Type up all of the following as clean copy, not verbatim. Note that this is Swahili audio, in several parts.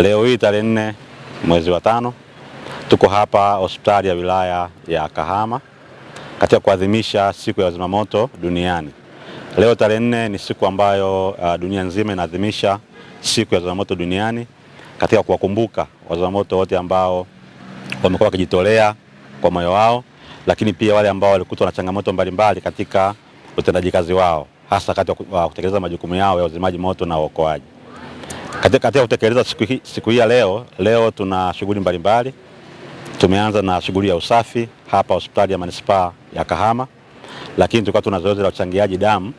Leo hii tarehe 4 mwezi wa 5 tuko hapa hospitali ya wilaya ya Kahama katika kuadhimisha siku ya wazimamoto duniani. Leo tarehe 4 ni siku ambayo dunia nzima inaadhimisha siku ya wazimamoto duniani katika kuwakumbuka wazimamoto wote ambao wamekuwa wakijitolea kwa moyo wao, lakini pia wale ambao walikutwa na changamoto mbalimbali katika utendaji kazi wao, hasa katika kutekeleza majukumu yao ya uzimaji moto na uokoaji. Katika kutekeleza siku hii ya leo tuna shughuli mbalimbali. Tumeanza na shughuli ya usafi hapa hospitali ya manispaa ya Kahama, lakini tulikuwa tuna zoezi la uchangiaji damu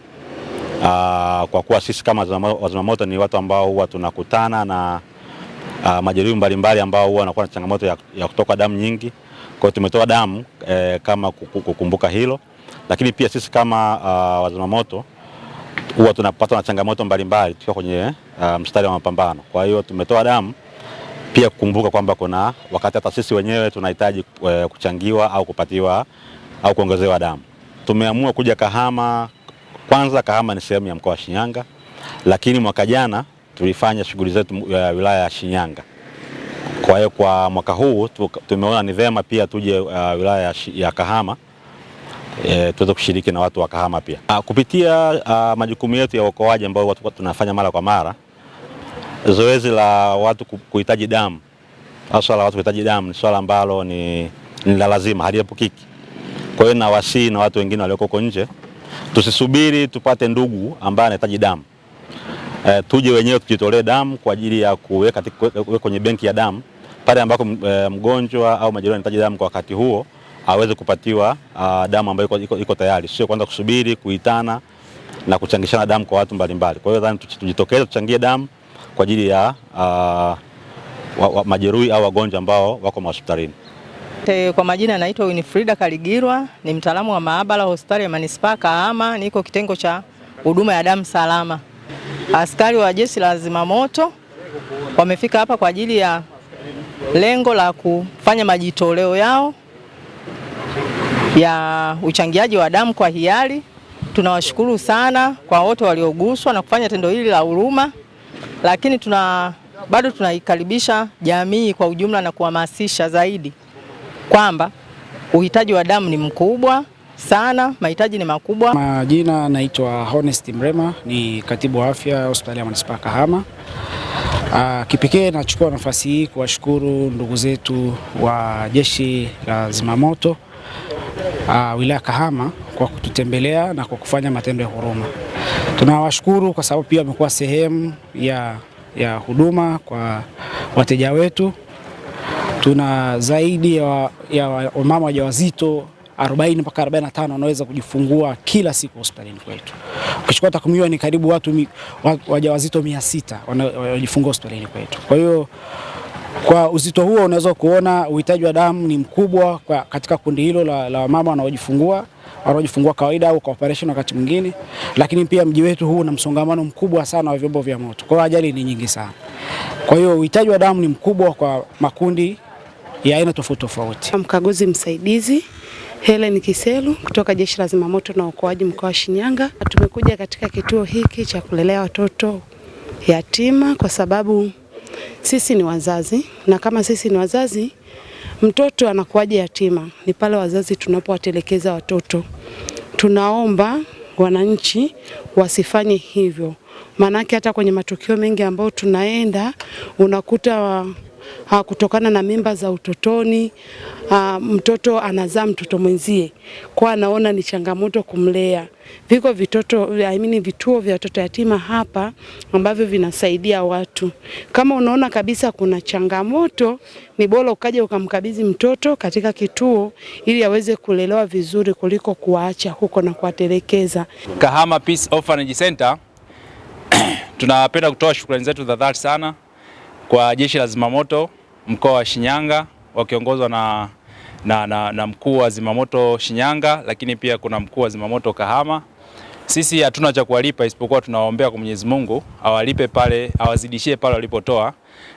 kwa kuwa sisi kama wazimamoto ni watu ambao huwa tunakutana na majeruhi mbalimbali ambao huwa wanakuwa na changamoto ya kutoka damu nyingi. Kwa hiyo tumetoa damu kama kukumbuka hilo, lakini pia sisi kama wazimamoto huwa tunapata na changamoto mbalimbali tukiwa kwenye mstari wa mapambano. Kwa hiyo tumetoa damu pia kukumbuka kwamba kuna wakati hata sisi wenyewe tunahitaji kuchangiwa au kupatiwa au kuongezewa damu. Tumeamua kuja Kahama. Kwanza Kahama ni sehemu ya mkoa wa Shinyanga, lakini mwaka jana tulifanya shughuli zetu ya wilaya ya Shinyanga. Kwa hiyo kwa mwaka huu tumeona ni vema pia tuje wilaya ya Kahama tuweze kushiriki na watu wa Kahama pia. Kupitia majukumu yetu ya uokoaji ambao watu tunafanya mara kwa mara, zoezi la watu kuhitaji damu au swala la watu kuhitaji damu ni swala ambalo ni la lazima, haliepukiki. Kwa hiyo nawasihi na watu wengine walioko huko nje, tusisubiri tupate ndugu ambaye anahitaji damu. Tuje wenyewe tujitolee damu kwa ajili ya kuweka kwenye benki ya damu pale ambako mgonjwa au majeruhi anahitaji damu kwa wakati huo aweze kupatiwa damu ambayo iko tayari, sio kwanza kusubiri kuitana na kuchangishana damu kwa watu mbalimbali. Kwa hiyo dhani tujitokeze tuchangie damu kwa ajili ya majeruhi au wagonjwa ambao wako hospitalini. Kwa majina naitwa Winifrida Kaligirwa, ni mtaalamu wa maabara hospitali ya manispaa Kahama, niko kitengo cha huduma ya damu salama. Askari wa jeshi la zimamoto wamefika hapa kwa ajili ya lengo la kufanya majitoleo yao ya uchangiaji wa damu kwa hiari. Tunawashukuru sana kwa wote walioguswa na kufanya tendo hili la huruma, lakini bado tunaikaribisha jamii kwa ujumla na kuhamasisha zaidi kwamba uhitaji wa damu ni mkubwa sana, mahitaji ni makubwa. Majina naitwa Honest Mrema, ni katibu wa afya hospitali ya manispaa Kahama. Kipekee nachukua nafasi hii kuwashukuru ndugu zetu wa jeshi la zimamoto wilaya Kahama kwa kututembelea na kwa kufanya matendo ya huruma. Tunawashukuru kwa sababu pia wamekuwa sehemu ya huduma kwa wateja wetu. Tuna zaidi ya wamama wajawazito 40 mpaka 45 wanaweza kujifungua kila siku hospitalini kwetu. Ukichukua takwimu hiyo ni karibu watu wajawazito 600 wanajifungua hospitalini kwetu. Kwa hiyo kwa uzito huo unaweza kuona uhitaji wa damu ni mkubwa katika kundi hilo la wamama wanaojifungua kawaida au kwa operation wakati mwingine, lakini pia mji wetu huu una msongamano mkubwa sana wa vyombo vya moto. Kwa hiyo ajali ni nyingi sana. Kwa hiyo uhitaji wa damu ni mkubwa kwa makundi ya aina tofauti tofauti. Mkaguzi msaidizi Helen Kiselu kutoka Jeshi la Zimamoto na Uokoaji mkoa wa Shinyanga. Tumekuja katika kituo hiki cha kulelea watoto yatima kwa sababu sisi ni wazazi, na kama sisi ni wazazi, mtoto anakuwaje yatima? Ni pale wazazi tunapowatelekeza watoto. Tunaomba wananchi wasifanye hivyo. Maanake hata kwenye matukio mengi ambayo tunaenda unakuta kutokana na mimba za utotoni, mtoto anazaa mtoto mwenzie, kwa anaona ni changamoto kumlea. Viko vituo vya watoto yatima hapa ambavyo vinasaidia watu. Kama unaona kabisa kuna changamoto, ni bora ukaja ukamkabidhi mtoto katika kituo ili aweze kulelewa vizuri kuliko kuacha huko na kuwatelekeza. Kahama Peace Orphanage Center tunapenda kutoa shukrani zetu za dhati sana kwa jeshi la zimamoto mkoa wa Shinyanga wakiongozwa na mkuu wa zimamoto Shinyanga, lakini pia kuna mkuu wa zimamoto Kahama. Sisi hatuna cha kuwalipa isipokuwa tunawaombea kwa Mwenyezi Mungu awalipe pale, awazidishie pale walipotoa.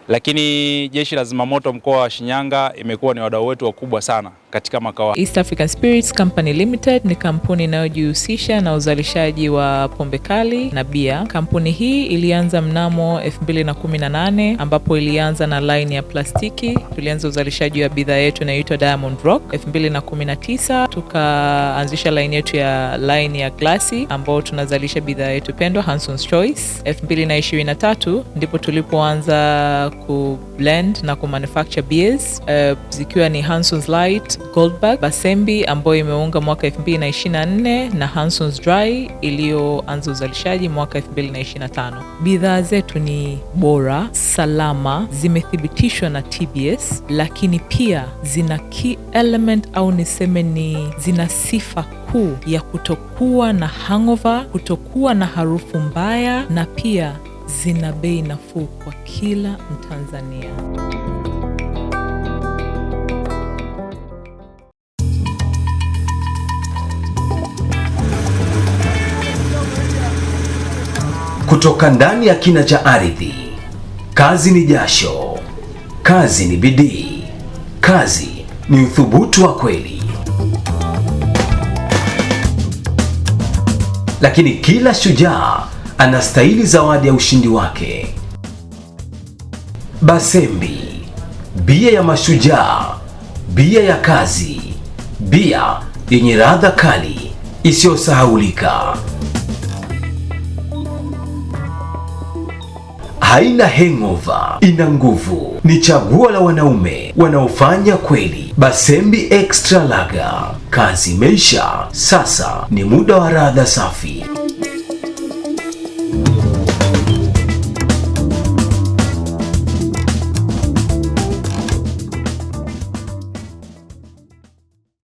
Lakini jeshi la zimamoto mkoa wa Shinyanga imekuwa ni wadau wetu wakubwa sana katika makao. East African Spirits Company Limited ni kampuni inayojihusisha na uzalishaji wa pombe kali na bia. Kampuni hii ilianza mnamo 2018 ambapo ilianza na line ya plastiki. Tulianza uzalishaji wa bidhaa yetu inayoitwa Diamond Rock. 2019 tukaanzisha line yetu ya line ya glasi ambao tunazalisha bidhaa yetu pendwa Hanson's Choice. 2023 ndipo tulipoanza ku blend na ku manufacture beers zikiwa ni Hanson's Light, Goldberg, Basembi ambayo imeunga mwaka 2024 na Hanson's Dry iliyoanza uzalishaji mwaka 2025. Bidhaa zetu ni bora, salama, zimethibitishwa na TBS, lakini pia zina key element au niseme ni zina sifa kuu ya kutokuwa na hangover, kutokuwa na harufu mbaya, na pia zina bei nafuu kwa kila Mtanzania. Kutoka ndani ya kina cha ardhi, kazi ni jasho, kazi ni bidii, kazi ni uthubutu wa kweli. Lakini kila shujaa anastahili zawadi ya ushindi wake. Basembi, bia ya mashujaa, bia ya kazi, bia yenye ladha kali isiyosahaulika. Haina hangover, ina nguvu. Ni chaguo la wanaume wanaofanya kweli. Basembi Extra Lager, kazi imeisha, sasa ni muda wa ladha safi.